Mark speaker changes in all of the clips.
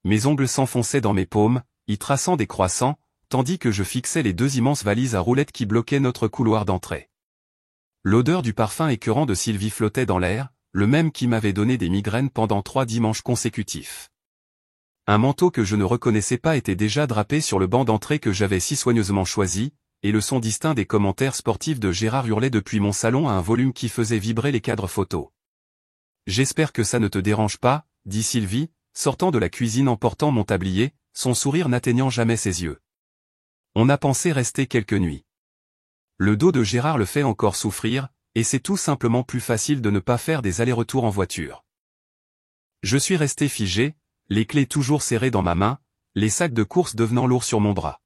Speaker 1: Mes ongles s'enfonçaient dans mes paumes, y traçant des croissants, tandis que je fixais les deux immenses valises à roulettes qui bloquaient notre couloir d'entrée. L'odeur du parfum écœurant de Sylvie flottait dans l'air, le même qui m'avait donné des migraines pendant 3 dimanches consécutifs. Un manteau que je ne reconnaissais pas était déjà drapé sur le banc d'entrée que j'avais si soigneusement choisi, et le son distinct des commentaires sportifs de Gérard hurlait depuis mon salon à un volume qui faisait vibrer les cadres photos. « J'espère que ça ne te dérange pas, » dit Sylvie, sortant de la cuisine en portant mon tablier, son sourire n'atteignant jamais ses yeux. On a pensé rester quelques nuits. Le dos de Gérard le fait encore souffrir, et c'est tout simplement plus facile de ne pas faire des allers-retours en voiture. Je suis resté figé, les clés toujours serrées dans ma main, les sacs de course devenant lourds sur mon bras.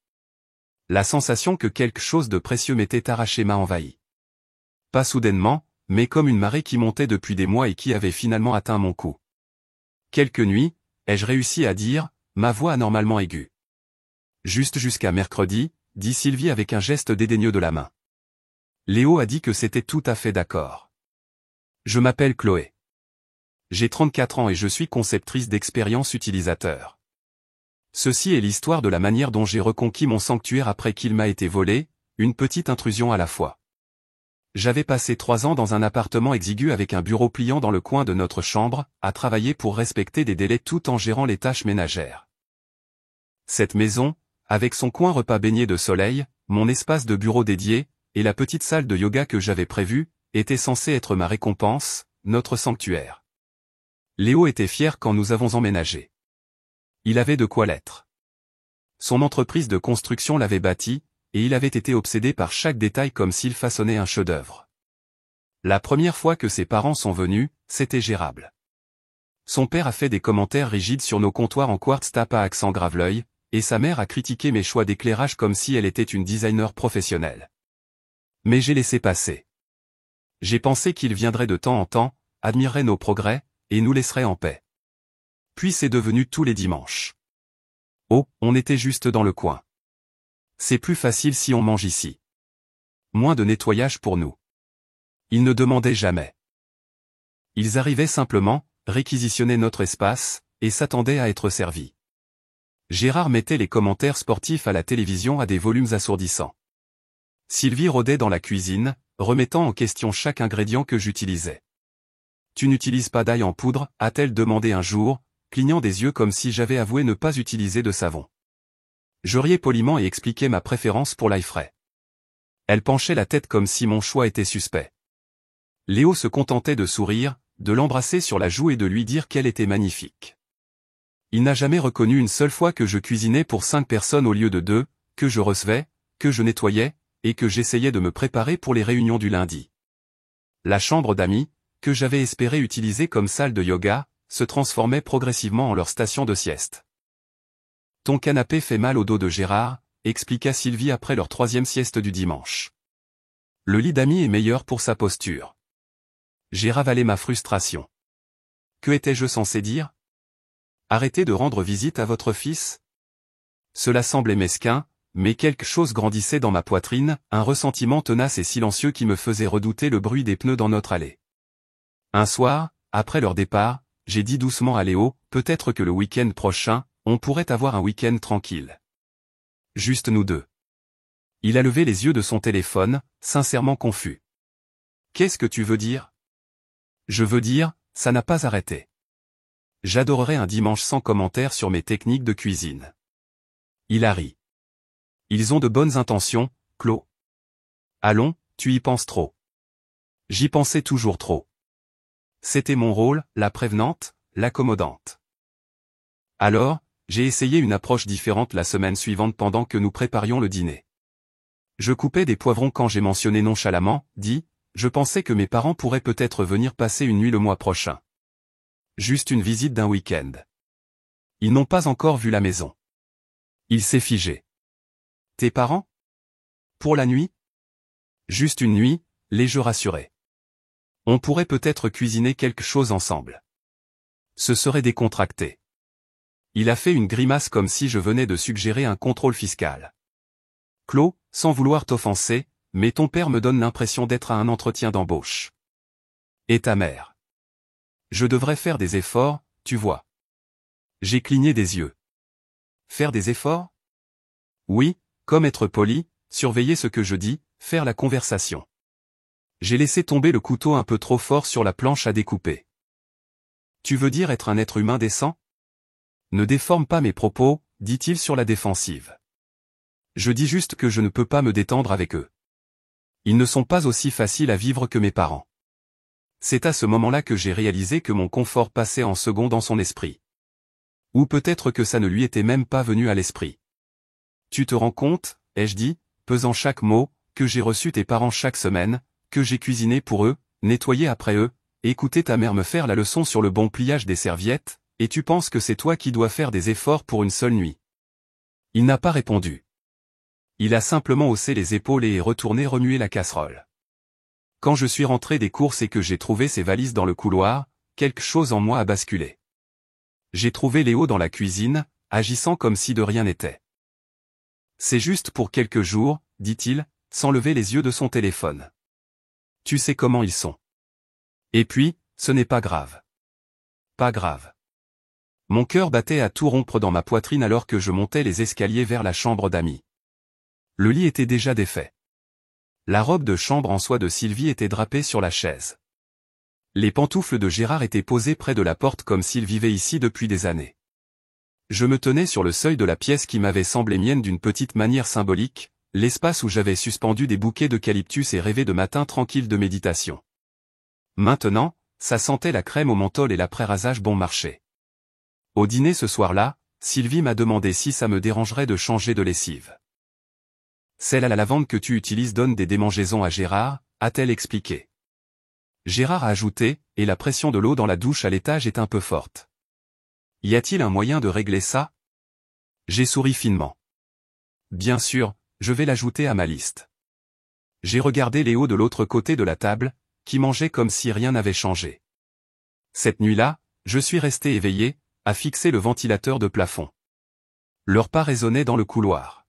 Speaker 1: La sensation que quelque chose de précieux m'était arraché m'a envahi. Pas soudainement, mais comme une marée qui montait depuis des mois et qui avait finalement atteint mon cou. Quelques nuits, ai-je réussi à dire, ma voix anormalement aiguë. Juste jusqu'à mercredi, dit Sylvie avec un geste dédaigneux de la main. Léo a dit que c'était tout à fait d'accord. Je m'appelle Chloé. J'ai 34 ans et je suis conceptrice d'expérience utilisateur. Ceci est l'histoire de la manière dont j'ai reconquis mon sanctuaire après qu'il m'a été volé, une petite intrusion à la fois. J'avais passé 3 ans dans un appartement exigu avec un bureau pliant dans le coin de notre chambre, à travailler pour respecter des délais tout en gérant les tâches ménagères. Cette maison, avec son coin repas baigné de soleil, mon espace de bureau dédié, et la petite salle de yoga que j'avais prévue, était censée être ma récompense, notre sanctuaire. Léo était fier quand nous avons emménagé. Il avait de quoi l'être. Son entreprise de construction l'avait bâti, et il avait été obsédé par chaque détail comme s'il façonnait un chef-d'œuvre. La première fois que ses parents sont venus, c'était gérable. Son père a fait des commentaires rigides sur nos comptoirs en quartz tape à accent grave-l'œil, et sa mère a critiqué mes choix d'éclairage comme si elle était une designer professionnelle. Mais j'ai laissé passer. J'ai pensé qu'il viendrait de temps en temps, admirerait nos progrès, et nous laisserait en paix. Puis c'est devenu tous les dimanches. Oh, on était juste dans le coin. C'est plus facile si on mange ici. Moins de nettoyage pour nous. Ils ne demandaient jamais. Ils arrivaient simplement, réquisitionnaient notre espace, et s'attendaient à être servis. Gérard mettait les commentaires sportifs à la télévision à des volumes assourdissants. Sylvie rôdait dans la cuisine, remettant en question chaque ingrédient que j'utilisais. « Tu n'utilises pas d'ail en poudre ?» a-t-elle demandé un jour, clignant des yeux comme si j'avais avoué ne pas utiliser de savon. Je riais poliment et expliquais ma préférence pour l'ail frais. Elle penchait la tête comme si mon choix était suspect. Léo se contentait de sourire, de l'embrasser sur la joue et de lui dire qu'elle était magnifique. Il n'a jamais reconnu une seule fois que je cuisinais pour 5 personnes au lieu de 2, que je recevais, que je nettoyais, et que j'essayais de me préparer pour les réunions du lundi. La chambre d'amis, que j'avais espéré utiliser comme salle de yoga, se transformait progressivement en leur station de sieste. « Ton canapé fait mal au dos de Gérard », expliqua Sylvie après leur 3e sieste du dimanche. « Le lit d'amis est meilleur pour sa posture. » J'ai ravalé ma frustration. Que étais-je censé dire? Arrêtez de rendre visite à votre fils? Cela semblait mesquin, mais quelque chose grandissait dans ma poitrine, un ressentiment tenace et silencieux qui me faisait redouter le bruit des pneus dans notre allée. Un soir, après leur départ, j'ai dit doucement à Léo, peut-être que le week-end prochain, on pourrait avoir un week-end tranquille. Juste nous deux. Il a levé les yeux de son téléphone, sincèrement confus. Qu'est-ce que tu veux dire? Je veux dire, ça n'a pas arrêté. J'adorerais un dimanche sans commentaire sur mes techniques de cuisine. Il a ri. Ils ont de bonnes intentions, Chlo. Allons, tu y penses trop. J'y pensais toujours trop. C'était mon rôle, la prévenante, l'accommodante. Alors, j'ai essayé une approche différente la semaine suivante pendant que nous préparions le dîner. Je coupais des poivrons quand j'ai mentionné nonchalamment, je pensais que mes parents pourraient peut-être venir passer une nuit le mois prochain. Juste une visite d'un week-end. Ils n'ont pas encore vu la maison. Il s'est figé. Tes parents? Pour la nuit? Juste une nuit, l'ai-je rassuré. On pourrait peut-être cuisiner quelque chose ensemble. Ce serait décontracté. Il a fait une grimace comme si je venais de suggérer un contrôle fiscal. Chlo, sans vouloir t'offenser, mais ton père me donne l'impression d'être à un entretien d'embauche. Et ta mère? Je devrais faire des efforts, tu vois. J'ai cligné des yeux. Faire des efforts? Oui, comme être poli, surveiller ce que je dis, faire la conversation. J'ai laissé tomber le couteau un peu trop fort sur la planche à découper. Tu veux dire être un être humain décent? Ne déforme pas mes propos, dit-il sur la défensive. Je dis juste que je ne peux pas me détendre avec eux. Ils ne sont pas aussi faciles à vivre que mes parents. C'est à ce moment-là que j'ai réalisé que mon confort passait en second dans son esprit. Ou peut-être que ça ne lui était même pas venu à l'esprit. Tu te rends compte, ai-je dit, pesant chaque mot, que j'ai reçu tes parents chaque semaine, que j'ai cuisiné pour eux, nettoyé après eux, écouté ta mère me faire la leçon sur le bon pliage des serviettes, et tu penses que c'est toi qui dois faire des efforts pour une seule nuit. Il n'a pas répondu. Il a simplement haussé les épaules et est retourné remuer la casserole. Quand je suis rentré des courses et que j'ai trouvé ses valises dans le couloir, quelque chose en moi a basculé. J'ai trouvé Léo dans la cuisine, agissant comme si de rien n'était. C'est juste pour quelques jours, dit-il, sans lever les yeux de son téléphone. Tu sais comment ils sont. Et puis, ce n'est pas grave. Pas grave. Mon cœur battait à tout rompre dans ma poitrine alors que je montais les escaliers vers la chambre d'amis. Le lit était déjà défait. La robe de chambre en soie de Sylvie était drapée sur la chaise. Les pantoufles de Gérard étaient posées près de la porte comme s'il vivait ici depuis des années. Je me tenais sur le seuil de la pièce qui m'avait semblé mienne d'une petite manière symbolique, l'espace où j'avais suspendu des bouquets d'eucalyptus et rêvé de matins tranquilles de méditation. Maintenant, ça sentait la crème au menthol et l'après-rasage bon marché. Au dîner ce soir-là, Sylvie m'a demandé si ça me dérangerait de changer de lessive. Celle à la lavande que tu utilises donne des démangeaisons à Gérard, a-t-elle expliqué. Gérard a ajouté, et la pression de l'eau dans la douche à l'étage est un peu forte. Y a-t-il un moyen de régler ça? J'ai souri finement. Bien sûr, je vais l'ajouter à ma liste. J'ai regardé Léo de l'autre côté de la table, qui mangeait comme si rien n'avait changé. Cette nuit-là, je suis resté éveillé, à fixer le ventilateur de plafond. Leur pas résonnait dans le couloir.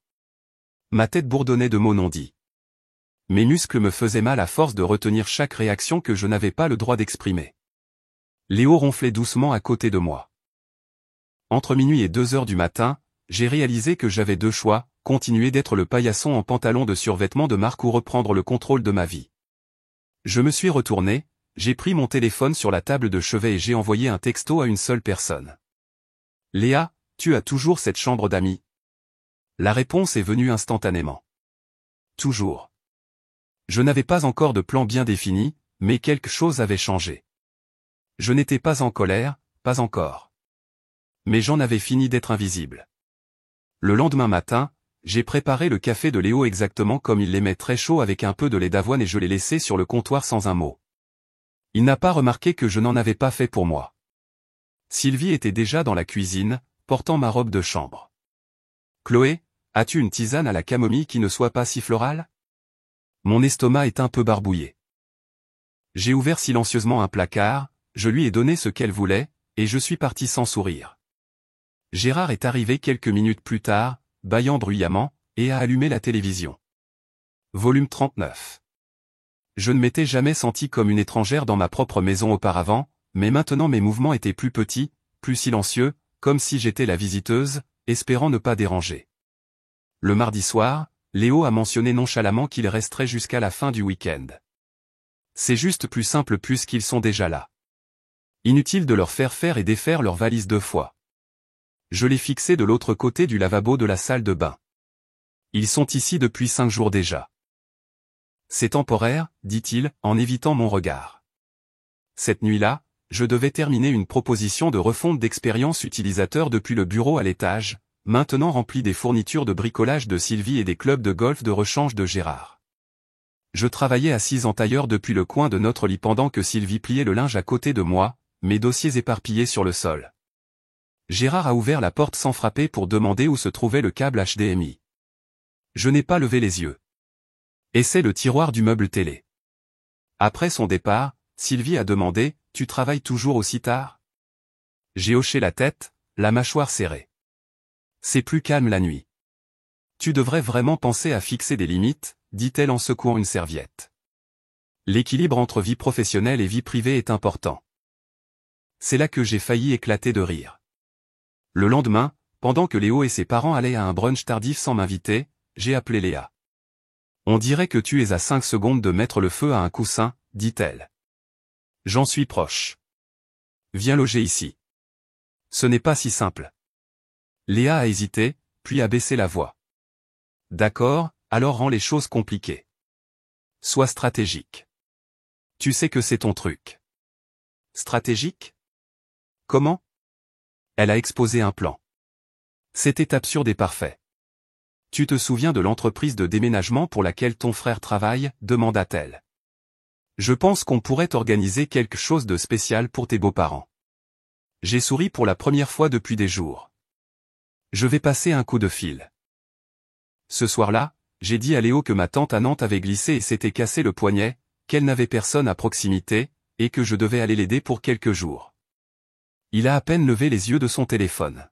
Speaker 1: Ma tête bourdonnait de mots non dits. Mes muscles me faisaient mal à force de retenir chaque réaction que je n'avais pas le droit d'exprimer. Léo ronflait doucement à côté de moi. Entre minuit et 2 heures du matin, j'ai réalisé que j'avais deux choix, continuer d'être le paillasson en pantalon de survêtement de marque ou reprendre le contrôle de ma vie. Je me suis retourné, j'ai pris mon téléphone sur la table de chevet et j'ai envoyé un texto à une seule personne. Léa, tu as toujours cette chambre d'amis? La réponse est venue instantanément. Toujours. Je n'avais pas encore de plan bien défini, mais quelque chose avait changé. Je n'étais pas en colère, pas encore. Mais j'en avais fini d'être invisible. Le lendemain matin, j'ai préparé le café de Léo exactement comme il l'aimait, très chaud avec un peu de lait d'avoine, et je l'ai laissé sur le comptoir sans un mot. Il n'a pas remarqué que je n'en avais pas fait pour moi. Sylvie était déjà dans la cuisine, portant ma robe de chambre. Chloé, as-tu une tisane à la camomille qui ne soit pas si florale? Mon estomac est un peu barbouillé. J'ai ouvert silencieusement un placard, je lui ai donné ce qu'elle voulait, et je suis parti sans sourire. Gérard est arrivé quelques minutes plus tard, bâillant bruyamment, et a allumé la télévision. Volume 39. Je ne m'étais jamais senti comme une étrangère dans ma propre maison auparavant, mais maintenant mes mouvements étaient plus petits, plus silencieux, comme si j'étais la visiteuse, espérant ne pas déranger. Le mardi soir, Léo a mentionné nonchalamment qu'il resterait jusqu'à la fin du week-end. C'est juste plus simple puisqu'ils sont déjà là. Inutile de leur faire faire et défaire leurs valises 2 fois. Je les fixais de l'autre côté du lavabo de la salle de bain. Ils sont ici depuis 5 jours déjà. C'est temporaire, dit-il, en évitant mon regard. Cette nuit-là, je devais terminer une proposition de refonte d'expérience utilisateur depuis le bureau à l'étage, maintenant rempli des fournitures de bricolage de Sylvie et des clubs de golf de rechange de Gérard. Je travaillais assise en tailleur depuis le coin de notre lit pendant que Sylvie pliait le linge à côté de moi, mes dossiers éparpillés sur le sol. Gérard a ouvert la porte sans frapper pour demander où se trouvait le câble HDMI. Je n'ai pas levé les yeux. Et c'est le tiroir du meuble télé. Après son départ, Sylvie a demandé, « Tu travailles toujours aussi tard ?» J'ai hoché la tête, la mâchoire serrée. C'est plus calme la nuit. Tu devrais vraiment penser à fixer des limites, dit-elle en secouant une serviette. L'équilibre entre vie professionnelle et vie privée est important. C'est là que j'ai failli éclater de rire. Le lendemain, pendant que Léo et ses parents allaient à un brunch tardif sans m'inviter, j'ai appelé Léa. On dirait que tu es à 5 secondes de mettre le feu à un coussin, dit-elle. J'en suis proche. Viens loger ici. Ce n'est pas si simple. Léa a hésité, puis a baissé la voix. D'accord, alors rends les choses compliquées. Sois stratégique. Tu sais que c'est ton truc. Stratégique? Comment? Elle a exposé un plan. C'était absurde et parfait. Tu te souviens de l'entreprise de déménagement pour laquelle ton frère travaille, demanda-t-elle. Je pense qu'on pourrait organiser quelque chose de spécial pour tes beaux-parents. J'ai souri pour la première fois depuis des jours. Je vais passer un coup de fil. Ce soir-là, j'ai dit à Léo que ma tante à Nantes avait glissé et s'était cassé le poignet, qu'elle n'avait personne à proximité, et que je devais aller l'aider pour quelques jours. Il a à peine levé les yeux de son téléphone.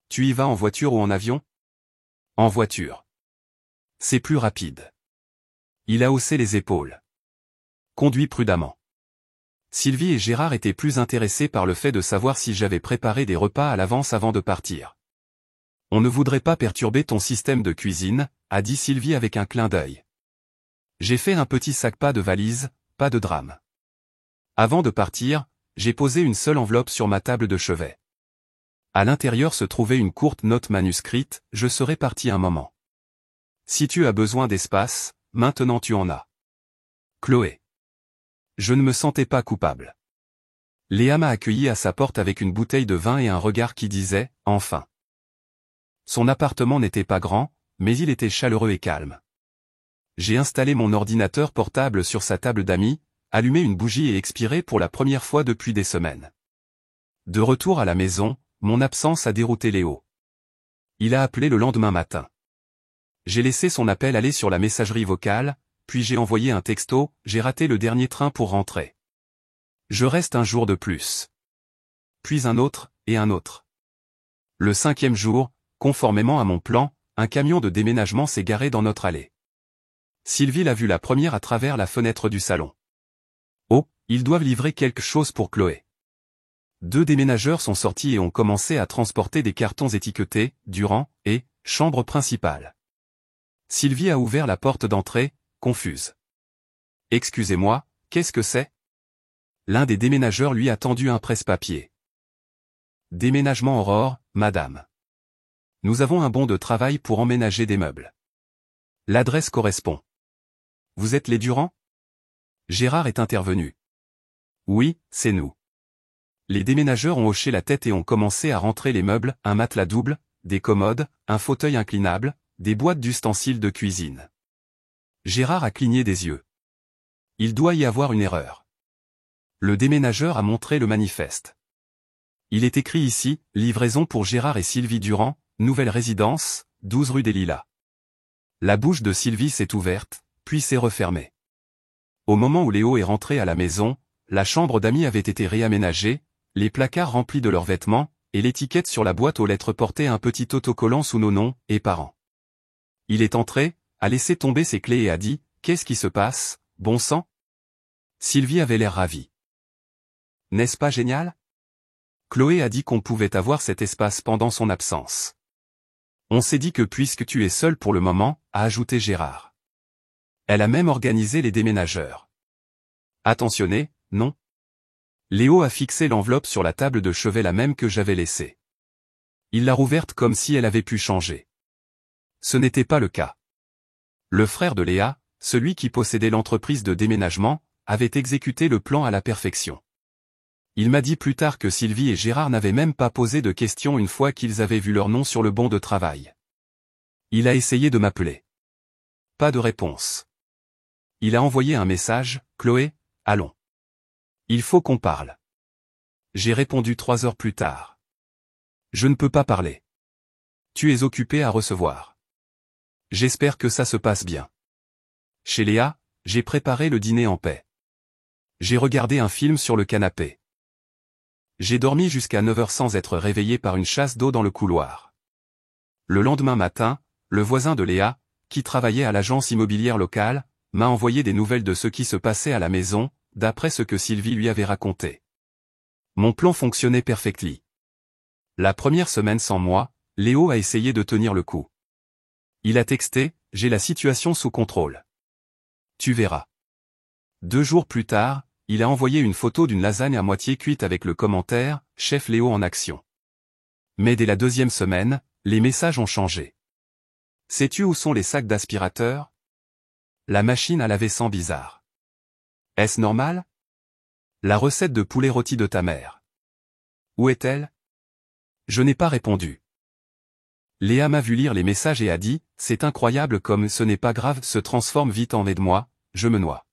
Speaker 1: Tu y vas en voiture ou en avion? En voiture. C'est plus rapide. Il a haussé les épaules. Conduis prudemment. Sylvie et Gérard étaient plus intéressés par le fait de savoir si j'avais préparé des repas à l'avance avant de partir. On ne voudrait pas perturber ton système de cuisine, a dit Sylvie avec un clin d'œil. J'ai fait un petit sac pas de valise, pas de drame. Avant de partir, j'ai posé une seule enveloppe sur ma table de chevet. À l'intérieur se trouvait une courte note manuscrite, je serai parti un moment. Si tu as besoin d'espace, maintenant tu en as. Chloé. Je ne me sentais pas coupable. Léa m'a accueilli à sa porte avec une bouteille de vin et un regard qui disait « Enfin ». Son appartement n'était pas grand, mais il était chaleureux et calme. J'ai installé mon ordinateur portable sur sa table d'amis, allumé une bougie et expiré pour la première fois depuis des semaines. De retour à la maison, mon absence a dérouté Léo. Il a appelé le lendemain matin. J'ai laissé son appel aller sur la messagerie vocale, puis j'ai envoyé un texto, j'ai raté le dernier train pour rentrer. Je reste un jour de plus. Puis un autre, et un autre. Le 5e jour, conformément à mon plan, un camion de déménagement s'est garé dans notre allée. Sylvie l'a vu la première à travers la fenêtre du salon. Oh, ils doivent livrer quelque chose pour Chloé. 2 déménageurs sont sortis et ont commencé à transporter des cartons étiquetés, Durand, et chambre principale. Sylvie a ouvert la porte d'entrée, confuse. Excusez-moi, qu'est-ce que c'est? L'un des déménageurs lui a tendu un presse-papier. Déménagement Aurore, madame. Nous avons un bon de travail pour emménager des meubles. L'adresse correspond. Vous êtes les Durand? Gérard est intervenu. Oui, c'est nous. Les déménageurs ont hoché la tête et ont commencé à rentrer les meubles, un matelas double, des commodes, un fauteuil inclinable, des boîtes d'ustensiles de cuisine. Gérard a cligné des yeux. Il doit y avoir une erreur. Le déménageur a montré le manifeste. Il est écrit ici, livraison pour Gérard et Sylvie Durand, nouvelle résidence, 12 rue des Lilas. La bouche de Sylvie s'est ouverte, puis s'est refermée. Au moment où Léo est rentré à la maison, la chambre d'amis avait été réaménagée, les placards remplis de leurs vêtements, et l'étiquette sur la boîte aux lettres portait un petit autocollant sous nos noms et parents. Il est entré, a laissé tomber ses clés et a dit « Qu'est-ce qui se passe, bon sang ?» Sylvie avait l'air ravie. « N'est-ce pas génial ?» Chloé a dit qu'on pouvait avoir cet espace pendant son absence. On s'est dit que puisque tu es seul pour le moment, a ajouté Gérard. Elle a même organisé les déménageurs. Attentionné, non? Léo a fixé l'enveloppe sur la table de chevet la même que j'avais laissée. Il l'a rouverte comme si elle avait pu changer. Ce n'était pas le cas. Le frère de Léa, celui qui possédait l'entreprise de déménagement, avait exécuté le plan à la perfection. Il m'a dit plus tard que Sylvie et Gérard n'avaient même pas posé de questions une fois qu'ils avaient vu leur nom sur le bon de travail. Il a essayé de m'appeler. Pas de réponse. Il a envoyé un message, « Chloé, allons. Il faut qu'on parle. » J'ai répondu 3 heures plus tard. Je ne peux pas parler. Tu es occupé à recevoir. J'espère que ça se passe bien. Chez Léa, j'ai préparé le dîner en paix. J'ai regardé un film sur le canapé. J'ai dormi jusqu'à 9 heures sans être réveillé par une chasse d'eau dans le couloir. Le lendemain matin, le voisin de Léa, qui travaillait à l'agence immobilière locale, m'a envoyé des nouvelles de ce qui se passait à la maison, d'après ce que Sylvie lui avait raconté. Mon plan fonctionnait perfectly. La première semaine sans moi, Léo a essayé de tenir le coup. Il a texté, j'ai la situation sous contrôle. Tu verras. 2 jours plus tard, il a envoyé une photo d'une lasagne à moitié cuite avec le commentaire, chef Léo en action. Mais dès la 2e semaine, les messages ont changé. Sais-tu où sont les sacs d'aspirateur? La machine à laver sent bizarre. Est-ce normal? La recette de poulet rôti de ta mère. Où est-elle? Je n'ai pas répondu. Léa m'a vu lire les messages et a dit, c'est incroyable comme ce n'est pas grave se transforme vite en aide-moi, je me noie.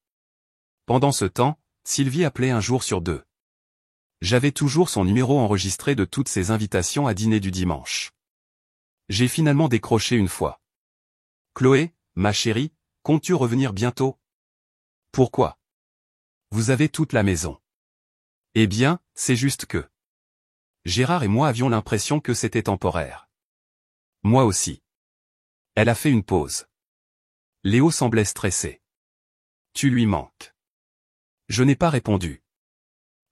Speaker 1: Pendant ce temps, Sylvie appelait un jour sur 2. J'avais toujours son numéro enregistré de toutes ses invitations à dîner du dimanche. J'ai finalement décroché une fois. Chloé, ma chérie, comptes-tu revenir bientôt? Pourquoi? Vous avez toute la maison. Eh bien, c'est juste que. Gérard et moi avions l'impression que c'était temporaire. Moi aussi. Elle a fait une pause. Léo semblait stressé. Tu lui manques. Je n'ai pas répondu.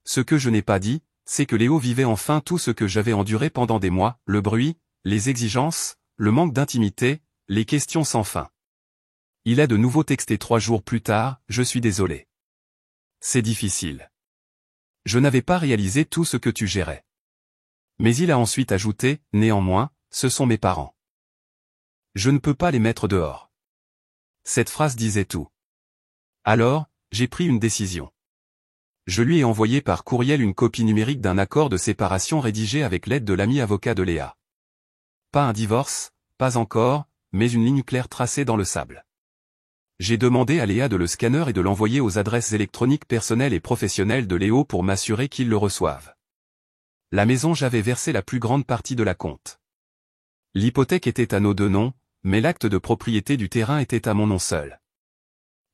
Speaker 1: Ce que je n'ai pas dit, c'est que Léo vivait enfin tout ce que j'avais enduré pendant des mois, le bruit, les exigences, le manque d'intimité, les questions sans fin. Il a de nouveau texté 3 jours plus tard, je suis désolé. C'est difficile. Je n'avais pas réalisé tout ce que tu gérais. Mais il a ensuite ajouté, néanmoins, ce sont mes parents. Je ne peux pas les mettre dehors. Cette phrase disait tout. Alors, j'ai pris une décision. Je lui ai envoyé par courriel une copie numérique d'un accord de séparation rédigé avec l'aide de l'ami avocat de Léa. Pas un divorce, pas encore, mais une ligne claire tracée dans le sable. J'ai demandé à Léa de le scanner et de l'envoyer aux adresses électroniques personnelles et professionnelles de Léo pour m'assurer qu'ils le reçoivent. La maison, j'avais versé la plus grande partie de la compte. L'hypothèque était à nos 2 noms, mais l'acte de propriété du terrain était à mon nom seul.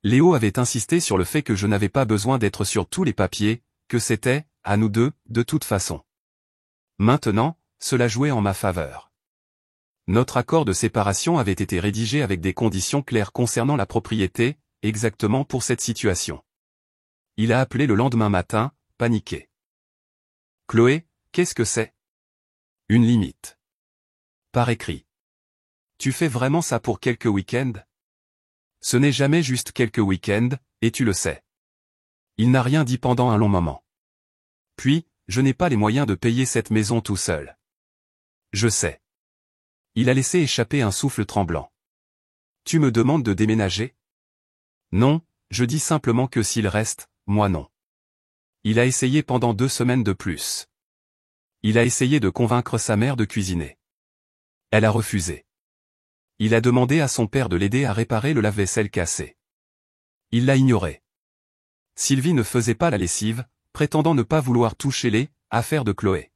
Speaker 1: Léo avait insisté sur le fait que je n'avais pas besoin d'être sur tous les papiers, que c'était, à nous deux, de toute façon. Maintenant, cela jouait en ma faveur. Notre accord de séparation avait été rédigé avec des conditions claires concernant la propriété, exactement pour cette situation. Il a appelé le lendemain matin, paniqué. Chloé, qu'est-ce que c'est? Une limite. Par écrit. Tu fais vraiment ça pour quelques week-ends? Ce n'est jamais juste quelques week-ends, et tu le sais. Il n'a rien dit pendant un long moment. Puis, je n'ai pas les moyens de payer cette maison tout seul. Je sais. Il a laissé échapper un souffle tremblant. Tu me demandes de déménager? Non, je dis simplement que s'il reste, moi non. Il a essayé pendant 2 semaines de plus. Il a essayé de convaincre sa mère de cuisiner. Elle a refusé. Il a demandé à son père de l'aider à réparer le lave-vaisselle cassé. Il l'a ignoré. Sylvie ne faisait pas la lessive, prétendant ne pas vouloir toucher les affaires de Chloé.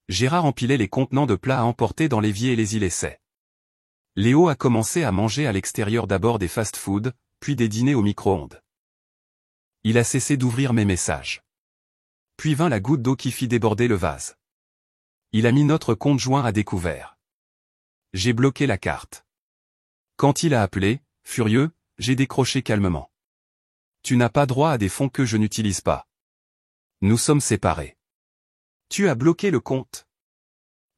Speaker 1: Gérard empilait les contenants de plats à emporter dans l'évier et les y laissait. Léo a commencé à manger à l'extérieur, d'abord des fast-food, puis des dîners au micro-ondes. Il a cessé d'ouvrir mes messages. Puis vint la goutte d'eau qui fit déborder le vase. Il a mis notre compte joint à découvert. J'ai bloqué la carte. Quand il a appelé, furieux, j'ai décroché calmement. Tu n'as pas droit à des fonds que je n'utilise pas. Nous sommes séparés. Tu as bloqué le compte.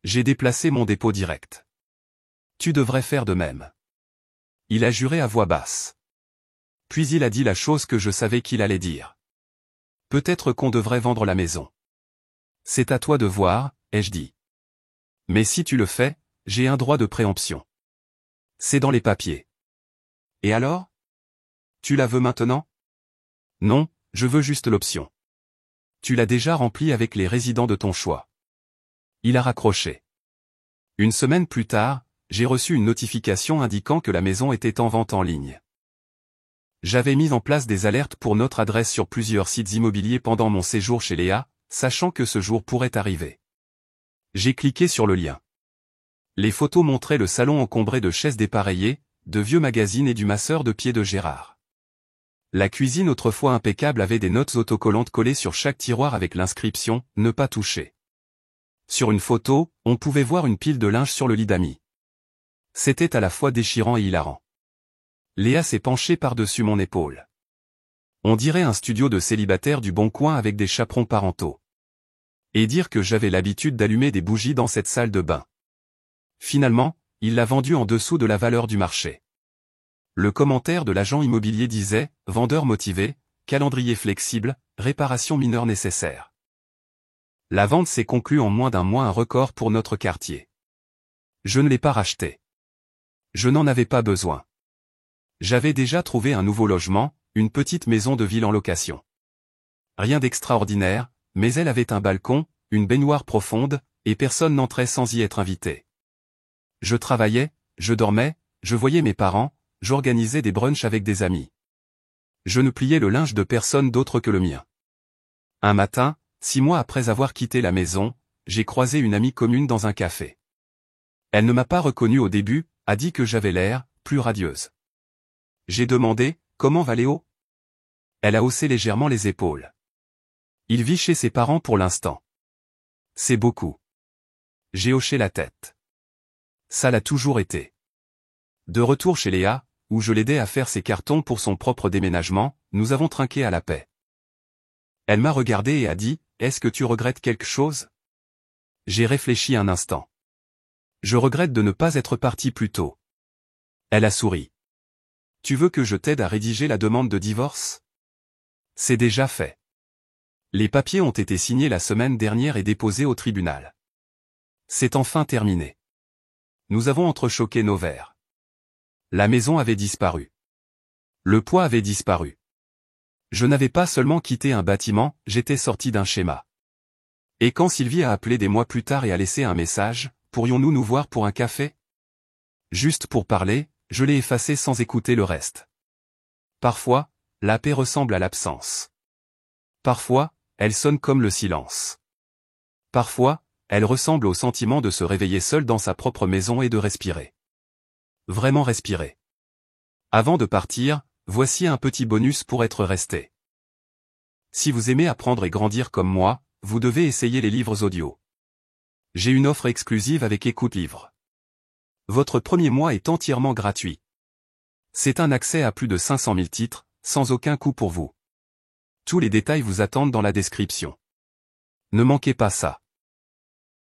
Speaker 1: J'ai déplacé mon dépôt direct. Tu devrais faire de même. Il a juré à voix basse. Puis il a dit la chose que je savais qu'il allait dire. Peut-être qu'on devrait vendre la maison. C'est à toi de voir, ai-je dit. Mais si tu le fais, j'ai un droit de préemption. C'est dans les papiers. Et alors? Tu la veux maintenant? Non, je veux juste l'option. Tu l'as déjà remplie avec les résidents de ton choix. Il a raccroché. Une semaine plus tard, j'ai reçu une notification indiquant que la maison était en vente en ligne. J'avais mis en place des alertes pour notre adresse sur plusieurs sites immobiliers pendant mon séjour chez Léa, sachant que ce jour pourrait arriver. J'ai cliqué sur le lien. Les photos montraient le salon encombré de chaises dépareillées, de vieux magazines et du masseur de pieds de Gérard. La cuisine, autrefois impeccable, avait des notes autocollantes collées sur chaque tiroir avec l'inscription « Ne pas toucher ». Sur une photo, on pouvait voir une pile de linge sur le lit d'amis. C'était à la fois déchirant et hilarant. Léa s'est penchée par-dessus mon épaule. On dirait un studio de célibataire du Bon Coin avec des chaperons parentaux. Et dire que j'avais l'habitude d'allumer des bougies dans cette salle de bain. Finalement, il l'a vendu en dessous de la valeur du marché. Le commentaire de l'agent immobilier disait « Vendeur motivé, calendrier flexible, réparation mineure nécessaire ». La vente s'est conclue en moins d'un mois, un record pour notre quartier. Je ne l'ai pas racheté. Je n'en avais pas besoin. J'avais déjà trouvé un nouveau logement, une petite maison de ville en location. Rien d'extraordinaire, mais elle avait un balcon, une baignoire profonde, et personne n'entrait sans y être invité. Je travaillais, je dormais, je voyais mes parents, j'organisais des brunchs avec des amis. Je ne pliais le linge de personne d'autre que le mien. Un matin, 6 mois après avoir quitté la maison, j'ai croisé une amie commune dans un café. Elle ne m'a pas reconnu au début, a dit que j'avais l'air plus radieuse. J'ai demandé « Comment va Léo ?» Elle a haussé légèrement les épaules. Il vit chez ses parents pour l'instant. C'est beaucoup. J'ai hoché la tête. Ça l'a toujours été. De retour chez Léa, où je l'aidais à faire ses cartons pour son propre déménagement, nous avons trinqué à la paix. Elle m'a regardé et a dit « Est-ce que tu regrettes quelque chose ?» J'ai réfléchi un instant. Je regrette de ne pas être parti plus tôt. Elle a souri. Tu veux que je t'aide à rédiger la demande de divorce? C'est déjà fait. Les papiers ont été signés la semaine dernière et déposés au tribunal. C'est enfin terminé. Nous avons entrechoqué nos verres. La maison avait disparu. Le poids avait disparu. Je n'avais pas seulement quitté un bâtiment, j'étais sorti d'un schéma. Et quand Sylvie a appelé des mois plus tard et a laissé un message, pourrions-nous nous voir pour un café? Juste pour parler, je l'ai effacé sans écouter le reste. Parfois, la paix ressemble à l'absence. Parfois, elle sonne comme le silence. Parfois, elle ressemble au sentiment de se réveiller seul dans sa propre maison et de respirer. Vraiment respirer. Avant de partir, voici un petit bonus pour être resté. Si vous aimez apprendre et grandir comme moi, vous devez essayer les livres audio. J'ai une offre exclusive avec Écoute Livre. Votre premier mois est entièrement gratuit. C'est un accès à plus de 500 000 titres, sans aucun coût pour vous. Tous les détails vous attendent dans la description. Ne manquez pas ça.